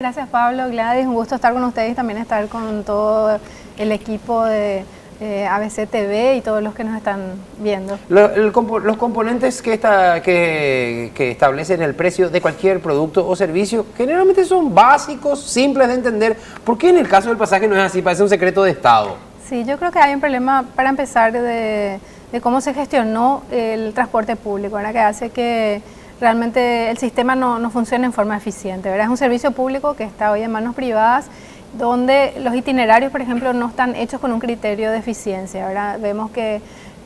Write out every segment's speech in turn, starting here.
Gracias Pablo, Gladys, un gusto estar con ustedes y también estar con todo el equipo de ABC TV y todos los que nos están viendo. Los componentes que establecen el precio de cualquier producto o servicio generalmente son básicos, simples de entender. ¿Por qué en el caso del pasaje no es así? Parece un secreto de Estado. Sí, yo creo que hay un problema para empezar de cómo se gestionó el transporte público, ¿verdad? Que hace que realmente el sistema no funciona en forma eficiente, ¿verdad? Es un servicio público que está hoy en manos privadas, donde los itinerarios, por ejemplo, no están hechos con un criterio de eficiencia, ¿verdad? Vemos que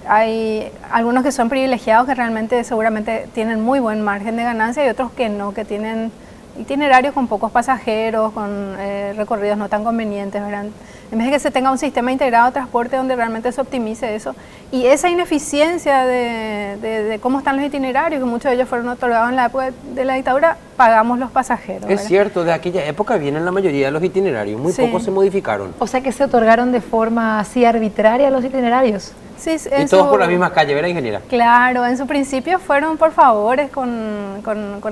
hay algunos que son privilegiados, que realmente seguramente tienen muy buen margen de ganancia, y otros que no, que tienen itinerarios con pocos pasajeros, con recorridos no tan convenientes, ¿verdad? En vez de que se tenga un sistema integrado de transporte donde realmente se optimice eso. Y esa ineficiencia de cómo están los itinerarios, que muchos de ellos fueron otorgados en la época de la dictadura, pagamos los pasajeros, ¿verdad? Es cierto, de aquella época vienen la mayoría de los itinerarios, muy pocos se modificaron. O sea que se otorgaron de forma así arbitraria los itinerarios. Sí, y todos por la misma calle, ¿verdad, ingeniera? Claro, en su principio fueron por favores con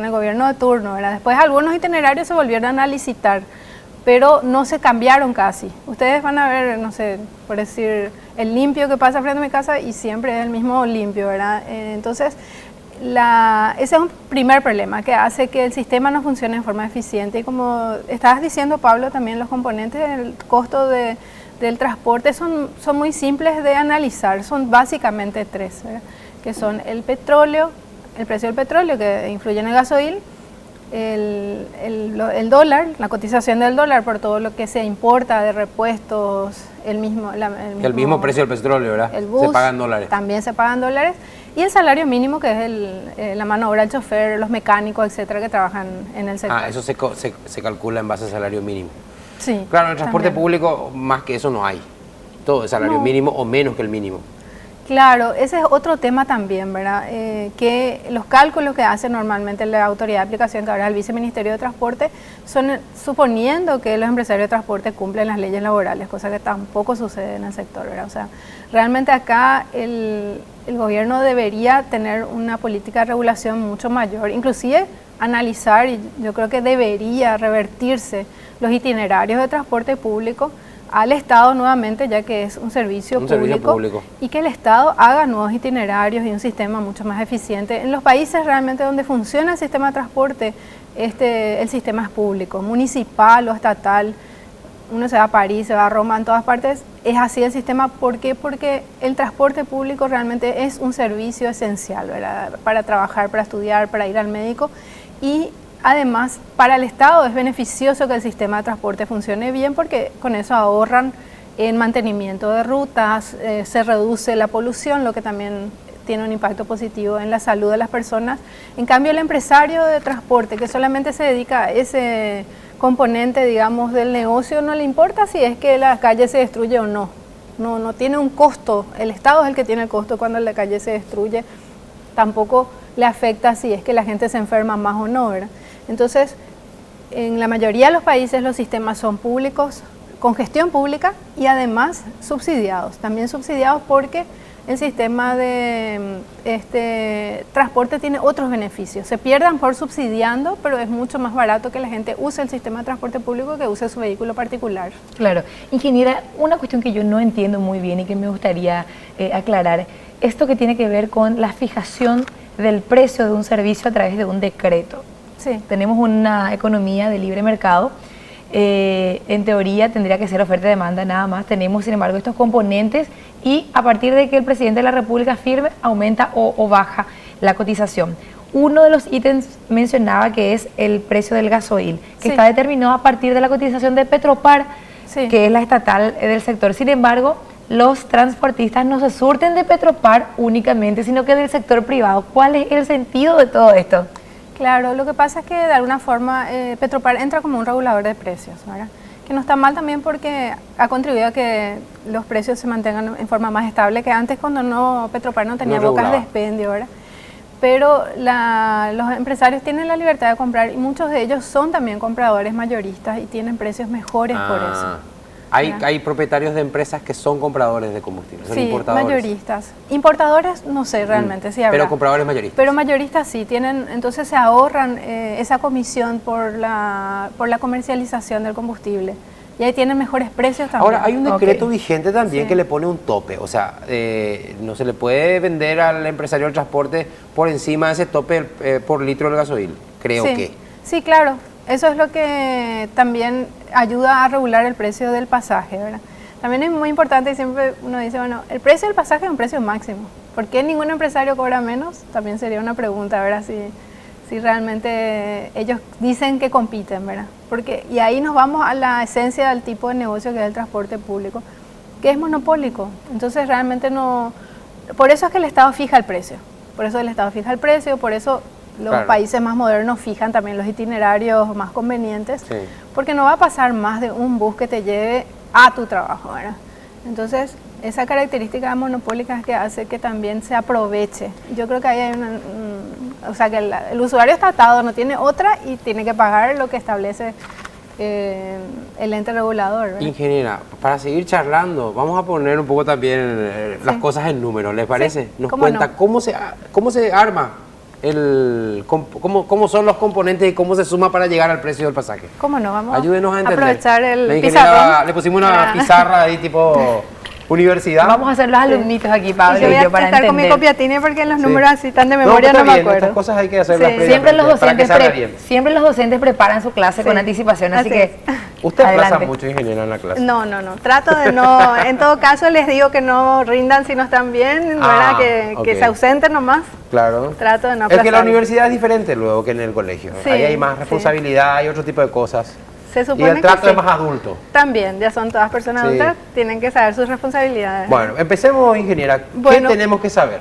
el gobierno de turno, ¿verdad? Después algunos itinerarios se volvieron a licitar, pero no se cambiaron casi. Ustedes van a ver, no sé, por decir, el limpio que pasa frente a mi casa y siempre es el mismo limpio, ¿verdad? Entonces, ese es un primer problema que hace que el sistema no funcione de forma eficiente. Y como estabas diciendo, Pablo, también los componentes del costo del transporte son muy simples de analizar, son básicamente tres, ¿verdad? Que son el petróleo, el precio del petróleo que influye en el gasoil, el dólar, la cotización del dólar por todo lo que se importa de repuestos, el mismo precio del petróleo, ¿verdad? El bus, se pagan dólares. También se pagan dólares, y el salario mínimo, que es la mano de obra del chofer, los mecánicos, etcétera, que trabajan en el sector. Eso se calcula en base al salario mínimo. Sí, claro, en el transporte también. público más que eso no hay. Todo es salario mínimo o menos que el mínimo. Claro, ese es otro tema también, ¿verdad? Que los cálculos que hace normalmente la autoridad de aplicación, que ahora es el Viceministerio de Transporte, son suponiendo que los empresarios de transporte cumplen las leyes laborales, cosa que tampoco sucede en el sector, ¿verdad? O sea, realmente acá el gobierno debería tener una política de regulación mucho mayor, inclusive analizar, y yo creo que debería revertirse los itinerarios de transporte público al Estado nuevamente, ya que es un servicio público, y que el Estado haga nuevos itinerarios y un sistema mucho más eficiente. En los países realmente donde funciona el sistema de transporte, el sistema es público, municipal o estatal. Uno se va a París, se va a Roma, en todas partes es así el sistema. ¿Por qué? Porque el transporte público realmente es un servicio esencial, ¿verdad? Para trabajar, para estudiar, para ir al médico, y además, para el Estado es beneficioso que el sistema de transporte funcione bien, porque con eso ahorran en mantenimiento de rutas, se reduce la polución, lo que también tiene un impacto positivo en la salud de las personas. En cambio, el empresario de transporte, que solamente se dedica a ese componente, digamos, del negocio, no le importa si es que la calle se destruye o no. No tiene un costo. El Estado es el que tiene el costo cuando la calle se destruye. Tampoco le afecta si es que la gente se enferma más o no, ¿verdad? Entonces, en la mayoría de los países los sistemas son públicos, con gestión pública, y además subsidiados. También subsidiados porque el sistema de transporte tiene otros beneficios. Se pierdan por subsidiando, pero es mucho más barato que la gente use el sistema de transporte público que use su vehículo particular. Claro. Ingeniera, una cuestión que yo no entiendo muy bien y que me gustaría aclarar, esto que tiene que ver con la fijación del precio de un servicio a través de un decreto. Sí. Tenemos una economía de libre mercado, en teoría tendría que ser oferta y demanda nada más. Tenemos, sin embargo, estos componentes, y a partir de que el presidente de la República firme, aumenta o baja la cotización. Uno de los ítems mencionaba que es el precio del gasoil, que está determinado a partir de la cotización de Petropar, que es la estatal del sector. Sin embargo, los transportistas no se surten de Petropar únicamente, sino que del sector privado. ¿Cuál es el sentido de todo esto? Claro, lo que pasa es que de alguna forma Petropar entra como un regulador de precios, ¿verdad? Que no está mal también, porque ha contribuido a que los precios se mantengan en forma más estable que antes, cuando Petropar no tenía bocas de expendio, ¿verdad? Pero los empresarios tienen la libertad de comprar, y muchos de ellos son también compradores mayoristas y tienen precios mejores por eso. Hay propietarios de empresas que son compradores de combustible, son Sí, importadores. mayoristas. Importadores no sé realmente si habrá. Pero compradores mayoristas. Pero mayoristas sí, tienen, entonces se ahorran esa comisión por la comercialización del combustible. Y ahí tienen mejores precios también. Ahora, hay un decreto vigente también Sí. que le pone un tope, o sea, no se le puede vender al empresario del transporte por encima de ese tope por litro del gasoil, creo Sí. que. Sí, claro. Eso es lo que también ayuda a regular el precio del pasaje, ¿verdad? También es muy importante y siempre uno dice, bueno, el precio del pasaje es un precio máximo. ¿Por qué ningún empresario cobra menos? También sería una pregunta, ¿verdad? Si realmente ellos dicen que compiten, ¿verdad? Y ahí nos vamos a la esencia del tipo de negocio que es el transporte público, que es monopólico. Entonces realmente no... Por eso es que el Estado fija el precio. Por eso el Estado fija el precio, por eso los países más modernos fijan también los itinerarios más convenientes, Sí. porque no va a pasar más de un bus que te lleve a tu trabajo, ¿verdad? Entonces, esa característica monopólica es que hace que también se aproveche. Yo creo que ahí hay o sea, que el usuario está atado, no tiene otra y tiene que pagar lo que establece el ente regulador, ¿verdad? Ingeniera, para seguir charlando, vamos a poner un poco también las cosas en números, ¿les parece? Sí, Nos ¿cómo cuenta no? cómo se arma, cómo son los componentes y cómo se suma para llegar al precio del pasaje. ¿Cómo no? Vamos Ayúdenos a entender. aprovechar La el ingeniera pizarrón. le pusimos una para- pizarra ahí tipo universidad. Vamos a ser los alumnitos aquí, Pablo Y yo voy y a yo, para estar con mi entender. copiatine porque los Sí. números así tan de No, memoria está no me bien, acuerdo. estas cosas hay que hacerlas Sí. previamente Siempre los, para que docentes salga bien. siempre los docentes preparan su clase con Sí. anticipación, así Así que es. Usted aplaza adelante. mucho, ingeniera, en la clase. No. Trato de no, en todo caso les digo que no rindan si no están bien, Ah, ¿verdad? Que ok. se ausenten nomás. Claro. Trato de no Es que la aplazar. universidad es diferente luego que en el colegio. Sí, Ahí hay más sí. responsabilidad, hay otro tipo de cosas. Se Y supone el trato que es sí. más adulto. También, ya son todas personas Sí. adultas, tienen que saber sus responsabilidades. Bueno, empecemos, ingeniera. Bueno. ¿Qué tenemos que saber?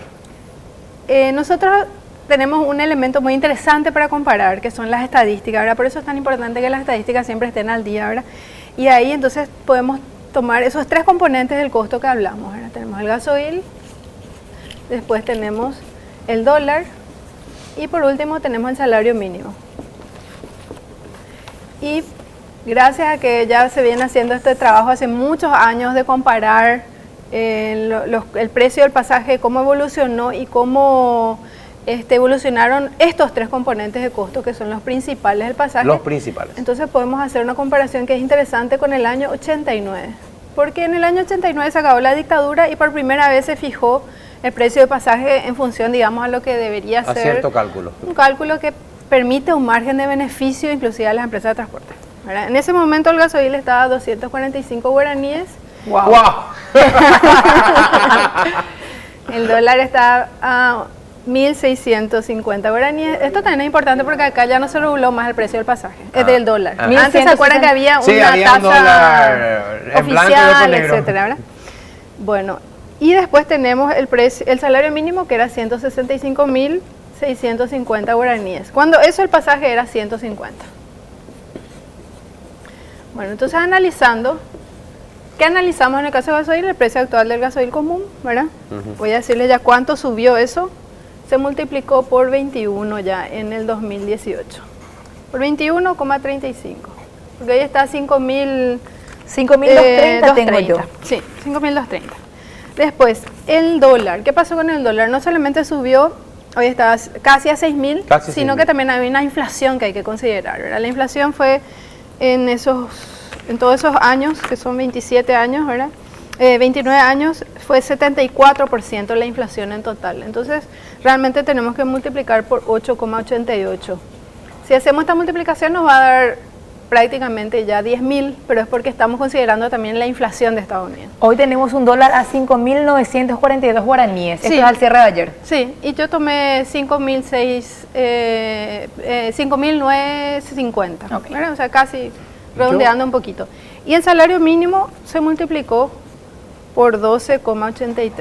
Nosotros tenemos un elemento muy interesante para comparar, que son las estadísticas, ¿verdad? Por eso es tan importante que las estadísticas siempre estén al día, ¿verdad? Y ahí entonces podemos tomar esos tres componentes del costo que hablamos, ¿verdad? Tenemos el gasoil, después tenemos el dólar y por último tenemos el salario mínimo. Y gracias a que ya se viene haciendo este trabajo hace muchos años de comparar el precio del pasaje, cómo evolucionó y cómo evolucionaron estos tres componentes de costo que son los principales del pasaje. Los principales. Entonces podemos hacer una comparación que es interesante con el año 89, porque en el año 89 se acabó la dictadura y por primera vez se fijó el precio de pasaje en función, digamos, a lo que debería A ser cierto cálculo. un cálculo que permite un margen de beneficio inclusive a las empresas de transporte, ¿verdad? En ese momento el gasoil estaba a 245 guaraníes, wow. ¡Guau! el dólar está a 1.650 guaraníes. Esto también es importante porque acá ya no se reguló más el precio del pasaje, es del dólar. Ah. Antes se acuerdan que había Sí, una había un tasa dólar en blanco y otro oficial, negro. etcétera, ¿verdad? Bueno, y después tenemos el salario mínimo que era 165.650 guaraníes. Cuando eso el pasaje era 150. Bueno, entonces analizando, ¿qué analizamos en el caso de gasoil? El precio actual del gasoil común, ¿verdad? Voy a decirles ya cuánto subió eso. Se multiplicó por 21 ya en el 2018. Por 21,35. Porque hoy está 5.000... 5.230 tengo yo. Sí, 5.230. Después, el dólar. ¿Qué pasó con el dólar? No solamente subió, hoy está casi a 6.000, Casi sino 6.000. que también hay una inflación que hay que considerar, ¿verdad? La inflación fue en todos esos años, que son 27 años, ¿verdad? 29 años, fue 74% la inflación en total. Entonces, realmente tenemos que multiplicar por 8,88. Si hacemos esta multiplicación nos va a dar prácticamente ya 10.000, pero es porque estamos considerando también la inflación de Estados Unidos. Hoy tenemos un dólar a 5.942 guaraníes. Sí. Esto es al cierre de ayer. Sí, y yo tomé 5.950, Ok. ¿verdad? O sea, casi redondeando un poquito. Y el salario mínimo se multiplicó por 12,83.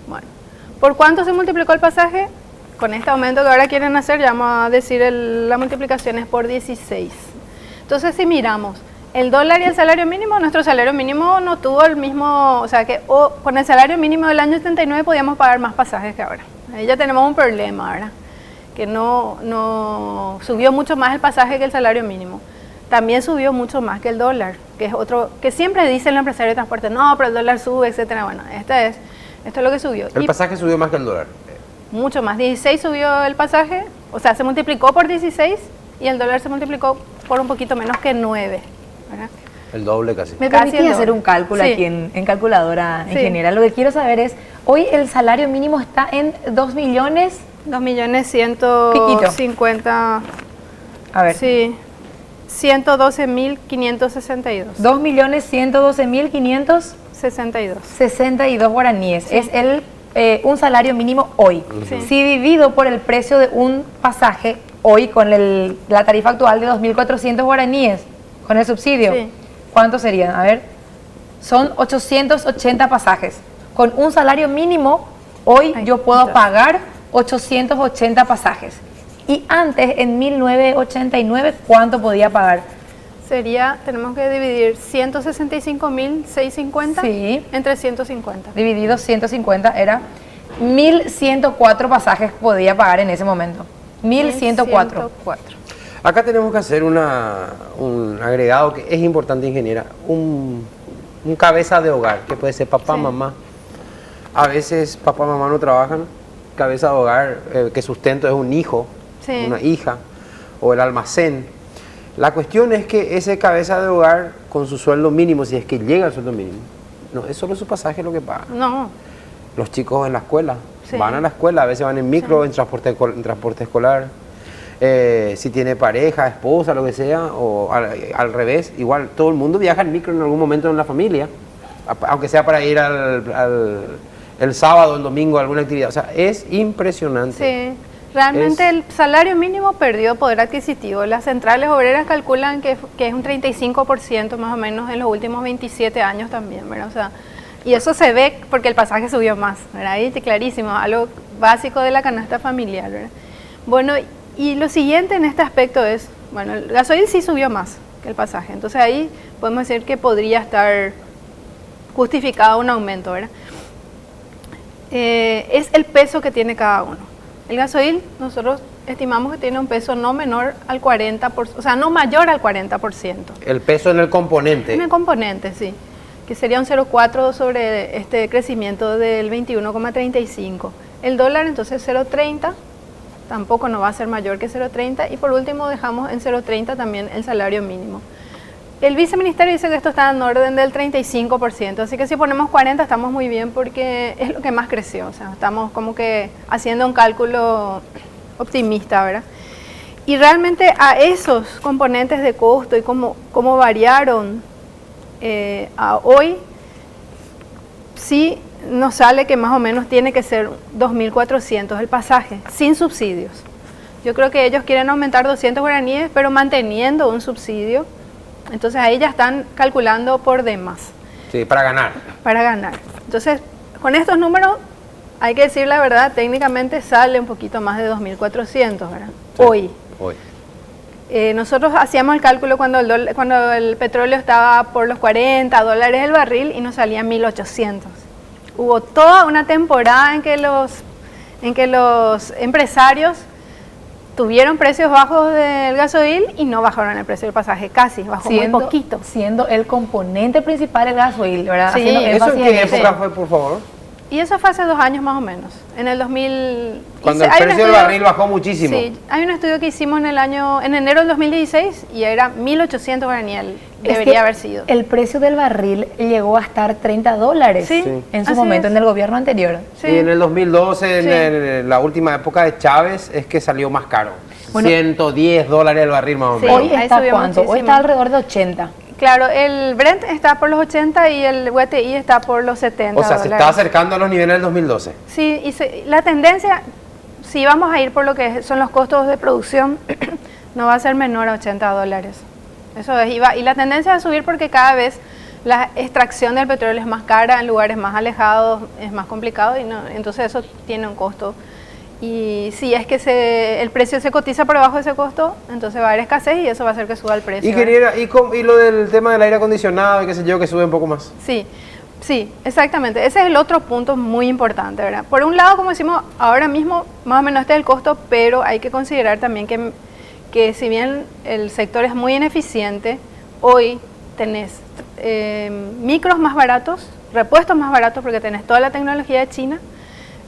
Bueno, ¿por cuánto se multiplicó el pasaje? Con este aumento que ahora quieren hacer, ya vamos a decir la multiplicación es por 16. Entonces, si miramos el dólar y el salario mínimo, nuestro salario mínimo no tuvo el mismo, o sea que con el salario mínimo del año 79 podíamos pagar más pasajes que ahora. Ahí ya tenemos un problema, ¿verdad? Que no subió mucho más el pasaje que el salario mínimo. también subió mucho más que el dólar, que es otro, que siempre dice el empresario de transporte, no, pero el dólar sube, etcétera. Bueno, esto es lo que subió. El pasaje subió más que el dólar. Mucho más, 16 subió el pasaje, o sea, se multiplicó por 16 y el dólar se multiplicó por un poquito menos que 9, ¿verdad? El doble casi. Me Casi permití el hacer doble. un cálculo Sí. aquí en calculadora Sí. ingeniera. Lo que quiero saber es, hoy el salario mínimo está en 2 millones, 2.150.000, a ver, sí, 112.562. 2.112.562 62. guaraníes. Sí. Es un salario mínimo hoy. Sí. Si divido por el precio de un pasaje hoy con la tarifa actual de 2.400 guaraníes, con el subsidio, Sí. ¿cuánto serían? A ver, son 880 pasajes. Con un salario mínimo, hoy Ay, yo puedo entonces. pagar 880 pasajes. Y antes, en 1989, ¿cuánto podía pagar? Tenemos que dividir 165.650 Sí. entre 150. Dividido 150 era 1.104 pasajes que podía pagar en ese momento. 1.104. 104. Acá tenemos que hacer un agregado que es importante, ingeniera. Un cabeza de hogar, que puede ser papá, Sí. mamá. A veces papá, mamá no trabajan. Cabeza de hogar, que sustento es un hijo, Sí. una hija, o el almacén. La cuestión es que ese cabeza de hogar, con su sueldo mínimo, si es que llega al sueldo mínimo, no es solo su pasaje lo que paga. No, Los chicos en la escuela, Sí. van a la escuela, a veces van en micro, en transporte escolar. Si tiene pareja, esposa, lo que sea, o al revés, igual todo el mundo viaja en micro en algún momento en la familia, aunque sea para ir el sábado, el domingo a alguna actividad. O sea, es impresionante. sí. Realmente el salario mínimo perdió poder adquisitivo. Las centrales obreras calculan que es un 35% más o menos en los últimos 27 años también, ¿verdad? O sea, y eso se ve porque el pasaje subió más, ¿verdad? Ahí está clarísimo, algo básico de la canasta familiar, ¿verdad? Bueno, y lo siguiente en este aspecto es, bueno, el gasoil sí subió más que el pasaje, entonces ahí podemos decir que podría estar justificado un aumento, ¿verdad? Es el peso que tiene cada uno. El gasoil, nosotros estimamos que tiene un peso no menor al 40%, o sea, no mayor al 40%. El peso en el componente. En el componente, sí, que sería un 0,4 sobre este crecimiento del 21,35. El dólar, entonces, 0,30, tampoco no va a ser mayor que 0,30. Y por último, dejamos en 0,30 también el salario mínimo. El viceministerio dice que esto está en orden del 35%, así que si ponemos 40 estamos muy bien porque es lo que más creció, o sea, estamos como que haciendo un cálculo optimista, ¿verdad? Y realmente a esos componentes de costo y cómo variaron a hoy, sí nos sale que más o menos tiene que ser 2.400 el pasaje, sin subsidios. Yo creo que ellos quieren aumentar 200 guaraníes, pero manteniendo un subsidio. Entonces ahí ya están calculando por demás. Sí, para ganar. Para ganar. Entonces, con estos números, hay que decir la verdad, técnicamente sale un poquito más de 2.400, ¿verdad? Sí, Hoy. Hoy. Nosotros hacíamos el cálculo cuando el petróleo estaba por los $40 el barril y nos salía 1.800. Hubo toda una temporada en que los empresarios tuvieron precios bajos del gasoil y no bajaron el precio del pasaje, casi, bajó muy poquito. Siendo el componente principal el gasoil, ¿verdad? Sí, Haciendo ¿Eso en énfasis qué eso. época fue, por favor? Y eso fue hace 2 años más o menos, en el 2000... Cuando el hay un precio del estudio- barril bajó muchísimo. Sí, hay un estudio que hicimos en enero del 2016 y era 1.800 guaraníes, Es debería que haber sido. El precio del barril llegó a estar $30 Sí, en su así momento, es. en el gobierno anterior. Sí. Y en el 2012, Sí. en la última época de Chávez, es que salió más caro. Bueno, $110 el barril más o Sí. menos. Hoy ahí está subió ¿cuánto? Hoy muchísimo. está alrededor de 80. Claro, el Brent está por los 80 y el WTI está por los 70 O sea, se dólares. está acercando a los niveles del 2012. Sí, y la tendencia, si vamos a ir por lo que son los costos de producción, no va a ser menor a $80. Eso es, y la tendencia es a subir porque cada vez la extracción del petróleo es más cara, en lugares más alejados es más complicado, y entonces eso tiene un costo. Y si es que el precio se cotiza por debajo de ese costo, entonces va a haber escasez y eso va a hacer que suba el precio. Y quería, y lo del tema del aire acondicionado y qué sé yo, que sube un poco más. Sí, sí, exactamente. Ese es el otro punto muy importante, ¿verdad? Por un lado, como decimos, ahora mismo más o menos este es el costo, pero hay que considerar también que que si bien el sector es muy ineficiente, hoy tenés micros más baratos, repuestos más baratos porque tenés toda la tecnología de China,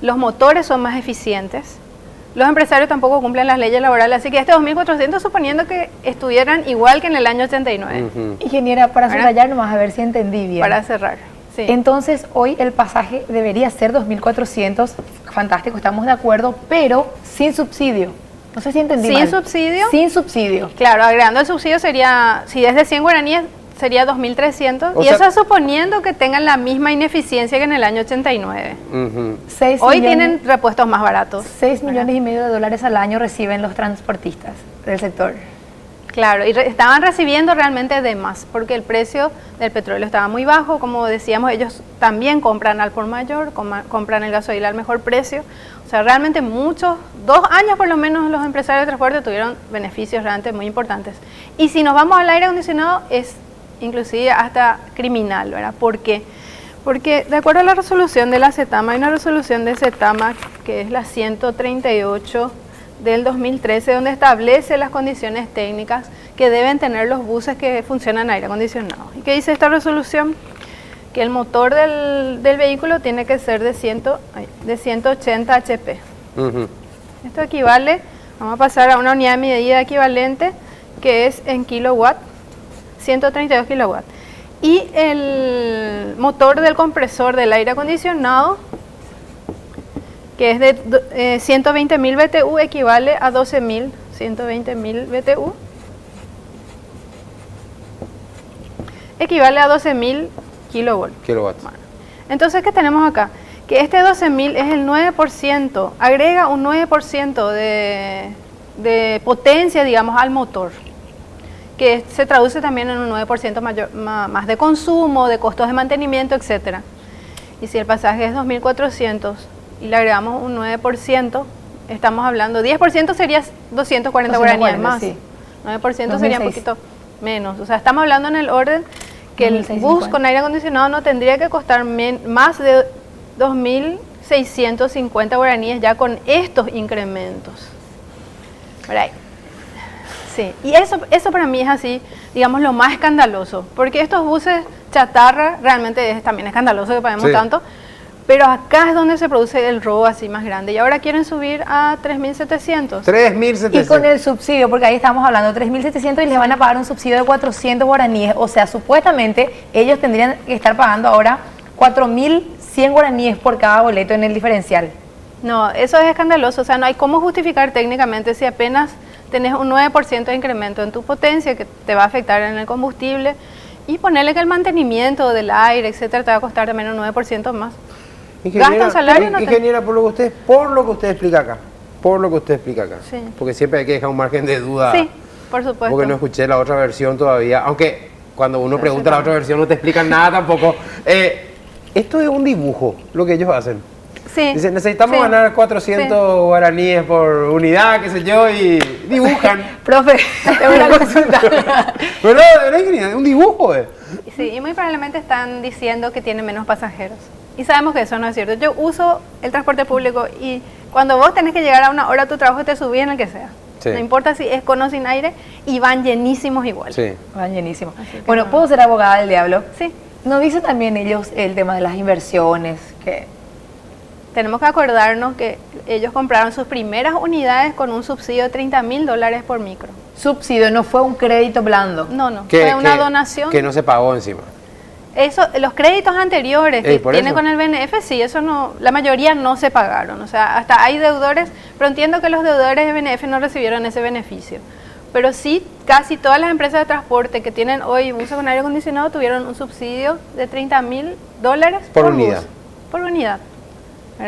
los motores son más eficientes, los empresarios tampoco cumplen las leyes laborales, así que este 2.400 suponiendo que estuvieran igual que en el año 89. Ingeniera, para subrayar nomás a ver si entendí bien. Para cerrar. Sí. Entonces, hoy el pasaje debería ser 2.400, fantástico, estamos de acuerdo, pero sin subsidio. No sé si entendí mal. ¿Sin subsidio? Sin subsidio. Claro, agregando el subsidio sería, si es de 100 guaraníes, sería 2.300. O Y sea, eso es suponiendo que tengan la misma ineficiencia que en el año 89. Hoy tienen repuestos más baratos. 6,5 millones de dólares al año reciben los transportistas del sector. Claro, y estaban recibiendo realmente de más, porque el precio del petróleo estaba muy bajo. Como decíamos, ellos también compran al por mayor, compran el gasoil al mejor precio. O sea, realmente muchos, 2 años por lo menos, los empresarios de transporte tuvieron beneficios realmente muy importantes. Y si nos vamos al aire acondicionado, es inclusive hasta criminal, ¿verdad? ¿Por qué? Porque de acuerdo a la resolución de la CETAMA, hay una resolución de CETAMA que es la 138 del 2013, donde establece las condiciones técnicas que deben tener los buses que funcionan a aire acondicionado. ¿Y qué dice esta resolución? Que el motor del vehículo tiene que ser de 180 HP. Esto equivale, vamos a pasar a una unidad de medida equivalente, que es en kilowatt, 132 kilowatts. Y el motor del compresor del aire acondicionado, que es de 120.000 BTU, equivale a 120.000 BTU. Equivale a 12.000 kilowatts. Bueno, entonces, ¿qué tenemos acá? Que este 12.000 es el 9%, agrega un 9% de potencia, digamos, al motor, que se traduce también en un 9% más de consumo, de costos de mantenimiento, etc. Y si el pasaje es 2.400 y le agregamos un 9%, estamos hablando, 10% sería 240 guaraníes más, sí. 9% sería un poquito menos. O sea, estamos hablando en el orden que el bus con aire acondicionado no tendría que costar más de 2.650 guaraníes ya con estos incrementos. Right. Sí, y eso para mí es así, digamos, lo más escandaloso, porque estos buses chatarra realmente es también escandaloso que paguemos tanto, pero acá es donde se produce el robo así más grande, y ahora quieren subir a 3.700. 3.700. Y con el subsidio, porque ahí estamos hablando de 3.700 y les van a pagar un subsidio de 400 guaraníes, o sea, supuestamente ellos tendrían que estar pagando ahora 4.100 guaraníes por cada boleto en el diferencial. No, eso es escandaloso, o sea, no hay cómo justificar técnicamente si apenas tenés un 9% de incremento en tu potencia que te va a afectar en el combustible, y ponerle que el mantenimiento del aire, etcétera, te va a costar también un 9% más. Gasta un salario, ingeniera, por lo que usted explica acá, sí. Porque siempre hay que dejar un margen de duda. Sí, por supuesto. Porque no escuché la otra versión todavía, aunque cuando uno pregunta la otra versión no te explican nada tampoco. Esto es un dibujo, lo que ellos hacen. Sí. Dicen, necesitamos ganar 400 guaraníes por unidad, qué sé yo, y dibujan. Profe, tengo una consulta. Pero es un dibujo. Sí, y muy probablemente están diciendo que tienen menos pasajeros. Y sabemos que eso no es cierto. Yo uso el transporte público y cuando vos tenés que llegar a una hora a tu trabajo te subís en el que sea. Sí. No importa si es con o sin aire, y van llenísimos igual. Sí. Van llenísimos. Bueno, ¿puedo ser abogada del diablo? Sí. ¿No dice también ellos el tema de las inversiones? Que tenemos que acordarnos que ellos compraron sus primeras unidades con un subsidio de $30.000 por micro. Subsidio, no fue un crédito blando. No, fue una donación. Que no se pagó encima. Eso, los créditos anteriores que tiene con el BNF, sí, eso no, la mayoría no se pagaron. O sea, hasta hay deudores, pero entiendo que los deudores de BNF no recibieron ese beneficio. Pero sí, casi todas las empresas de transporte que tienen hoy buses con aire acondicionado tuvieron un subsidio de $30.000 por unidad. Por unidad.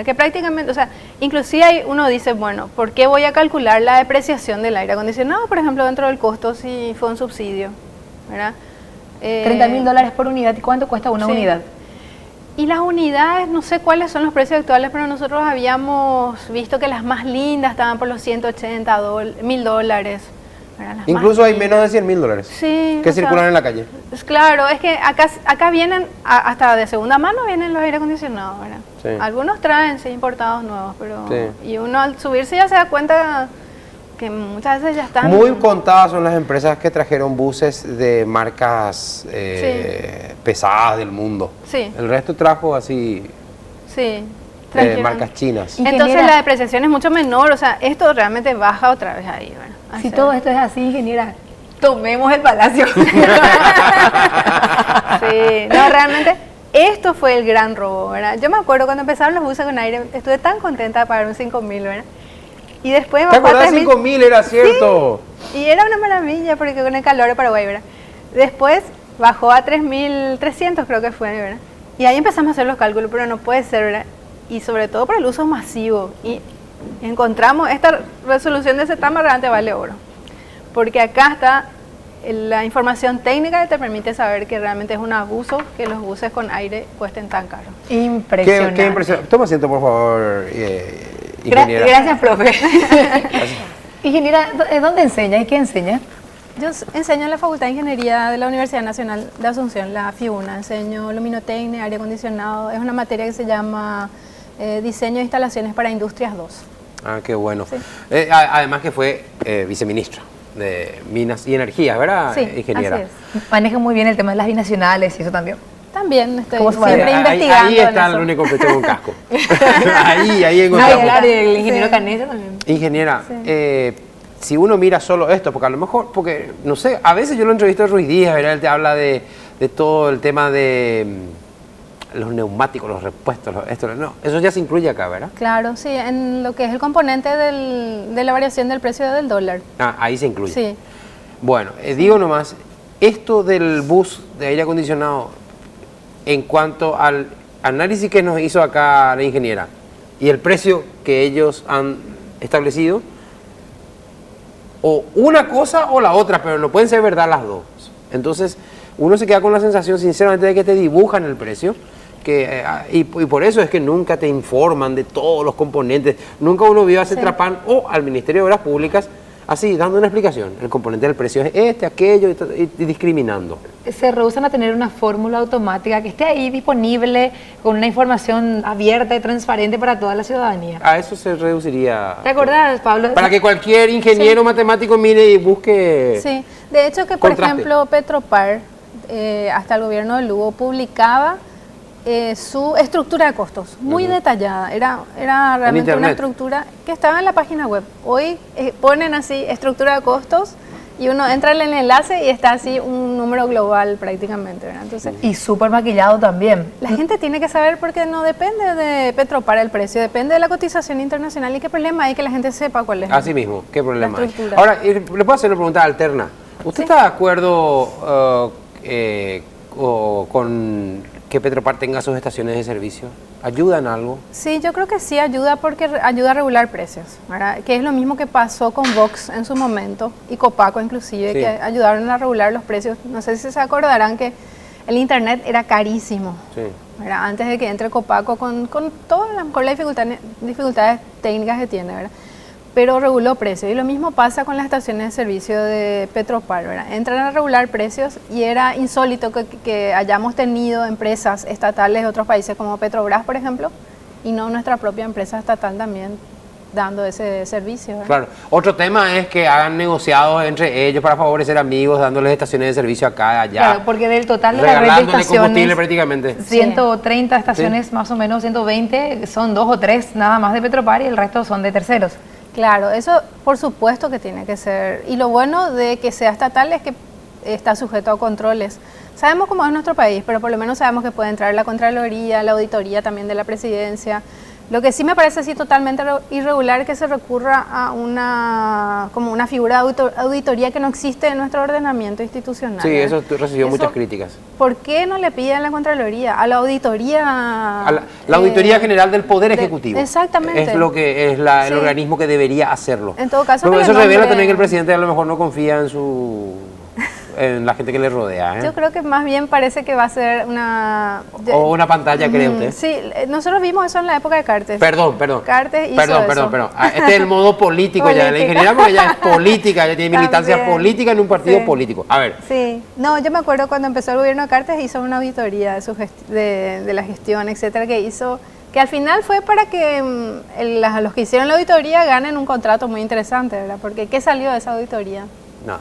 Que prácticamente, o sea, inclusive uno dice, bueno, ¿por qué voy a calcular la depreciación del aire acondicionado, por ejemplo, dentro del costo si fue un subsidio? ¿Verdad? $30.000 por unidad. ¿Y cuánto cuesta una unidad? Y las unidades, no sé cuáles son los precios actuales, pero nosotros habíamos visto que las más lindas estaban por los $180.000. Incluso hay menos de $100.000 que circulan en la calle. Claro, es que acá vienen, hasta de segunda mano vienen los aire acondicionados, ¿verdad? Sí. Algunos traen, sí, importados nuevos, pero y uno al subirse ya se da cuenta que muchas veces ya están... Muy contadas son las empresas que trajeron buses de marcas pesadas del mundo. Sí. El resto trajo así Sí. trajeron. marcas chinas. Entonces Ingeniera. la depreciación es mucho menor, o sea, esto realmente baja otra vez ahí, ¿verdad? Si Así. todo esto es así, ingeniera, tomemos el palacio. Sí, no, realmente esto fue el gran robo, ¿verdad? Yo me acuerdo cuando empezaron los buses con aire, estuve tan contenta de pagar un 5.000, ¿verdad? Y después ¿Te bajó a acordás? 3.000. 5.000 era cierto. Sí, y era una maravilla porque con el calor de Paraguay, ¿verdad? Después bajó a 3.300, creo que fue, ¿verdad? Y ahí empezamos a hacer los cálculos, pero no puede ser, ¿verdad? Y sobre todo por el uso masivo. Y encontramos esta resolución de ese tema realmente vale oro. Porque acá está la información técnica que te permite saber que realmente es un abuso que los buses con aire cuesten tan caro. Impresionante. Qué impresionante. Toma asiento, por favor, ingeniera. Gracias, profe. Ingeniera, ¿dónde enseña y qué enseña? Yo enseño en la Facultad de Ingeniería de la Universidad Nacional de Asunción, la FIUNA. Enseño luminotecnia, aire acondicionado. Es una materia que se llama Diseño de Instalaciones para Industrias 2. Ah, qué bueno. Sí. Además que fue viceministra de Minas y Energías, ¿verdad, Sí, ingeniera? así es. Maneja muy bien el tema de las binacionales y eso también. También estoy ¿Cómo se siempre llama? investigando. Ahí en está eso. el único que tengo un casco. ahí No, y encontramos. hablar del ingeniero Sí. Canesa también. Ingeniera, Sí. si uno mira solo esto, porque a lo mejor, porque no sé, a veces yo lo entrevisto a Ruiz Díaz, ¿verdad? Él te habla de todo el tema de los neumáticos, los repuestos, no, eso ya se incluye acá, ¿verdad? Claro, sí, en lo que es el componente de la variación del precio del dólar. Ah, ahí se incluye. Sí. Bueno, digo nomás, esto del bus de aire acondicionado, en cuanto al análisis que nos hizo acá la ingeniera y el precio que ellos han establecido, o una cosa o la otra, pero no pueden ser verdad las dos. Entonces, uno se queda con la sensación, sinceramente, de que te dibujan el precio, y por eso es que nunca te informan de todos los componentes. Nunca uno vio a Cetrapan o al Ministerio de Obras Públicas así, dando una explicación. El componente del precio es este, aquello, y discriminando. Se rehusan a tener una fórmula automática que esté ahí disponible con una información abierta y transparente para toda la ciudadanía. A eso se reduciría. ¿Te acordás, Pablo? Para que cualquier ingeniero matemático mire y busque. Sí, de hecho que por Contraste. ejemplo Petropar, hasta el gobierno de Lugo, publicaba su estructura de costos, muy detallada, era realmente una Internet. estructura que estaba en la página web. Hoy ponen así estructura de costos y uno entra en el enlace y está así un número global prácticamente, ¿verdad? Entonces, Y súper maquillado también. la gente tiene que saber porque no depende de Petropar el precio, depende de la cotización internacional y qué problema hay que la gente sepa cuál es. Así mismo, ¿qué problema hay? estructura. Ahora, le puedo hacer una pregunta alterna. ¿Usted Sí. está de acuerdo con que Petropar tenga sus estaciones de servicio? ¿Ayuda en algo? Sí, yo creo que sí ayuda porque ayuda a regular precios, ¿verdad? Que es lo mismo que pasó con Vox en su momento y Copaco inclusive, Sí. que ayudaron a regular los precios. No sé si se acordarán que el internet era carísimo, Sí. ¿verdad? Antes de que entre Copaco con todas las dificultades técnicas que tiene, ¿verdad? Pero reguló precios. Y lo mismo pasa con las estaciones de servicio de Petropar, ¿verdad? Entran a regular precios y era insólito que hayamos tenido empresas estatales de otros países como Petrobras, por ejemplo, y no nuestra propia empresa estatal también dando ese servicio, ¿verdad? Claro. Otro tema es que hagan negociados entre ellos para favorecer amigos, dándoles estaciones de servicio acá, allá. Claro, porque del total de la red de regalándole combustible estaciones, prácticamente. 130 estaciones más o menos, 120, son 2 o 3 nada más de Petropar y el resto son de terceros. Claro, eso por supuesto que tiene que ser. Y lo bueno de que sea estatal es que está sujeto a controles. Sabemos cómo es nuestro país, pero por lo menos sabemos que puede entrar la Contraloría, la auditoría también de la Presidencia. Lo que sí me parece así totalmente irregular es que se recurra a como una figura de auditoría que no existe en nuestro ordenamiento institucional. Sí, ¿verdad? eso recibió Eso, muchas críticas. ¿Por qué no le piden a la Contraloría, a la auditoría? A la Auditoría General del Poder Ejecutivo. Exactamente. Es lo que es el Sí. organismo que debería hacerlo. En todo caso, Pero que eso le revela nombre- también que el presidente a lo mejor no confía en la gente que le rodea. ¿eh? Yo creo que más bien parece que va a ser una... O una pantalla, ¿cree usted? Sí, nosotros vimos eso en la época de Cartes. Perdón. Cartes hizo Perdón. eso. Este es el modo político ya de la Política. ingeniería, porque ya es política, ya tiene militancia También. política en un partido Sí. político. A ver, Sí, no, yo me acuerdo cuando empezó el gobierno de Cartes hizo una auditoría de la gestión, etcétera, que hizo que al final fue para que los que hicieron la auditoría ganen un contrato muy interesante, ¿verdad? Porque ¿qué salió de esa auditoría? Nada.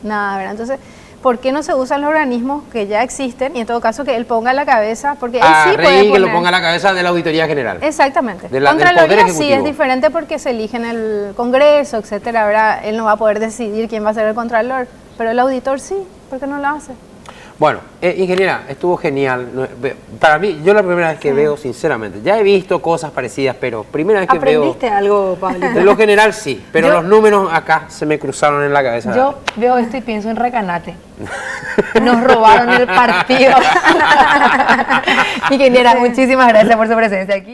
Nada, ¿verdad? Entonces, ¿por qué no se usan los organismos que ya existen? Y en todo caso que él ponga la cabeza, porque él sí puede Rey, que poner... lo ponga a la cabeza de la Auditoría General. Exactamente. Del Poder Contraloría sí Ejecutivo. es diferente porque se elige en el Congreso, etcétera, ¿verdad? Él no va a poder decidir quién va a ser el Contralor, pero el auditor sí, ¿por qué no lo hace? Bueno, ingeniera, estuvo genial. Para mí, yo la primera vez que veo, sinceramente, ya he visto cosas parecidas, pero primera vez que veo... ¿Aprendiste algo, Pablito? De lo general sí, pero los números acá se me cruzaron en la cabeza. Yo veo esto y pienso en Recanate. Nos robaron el partido. Ingeniera, muchísimas gracias por su presencia aquí.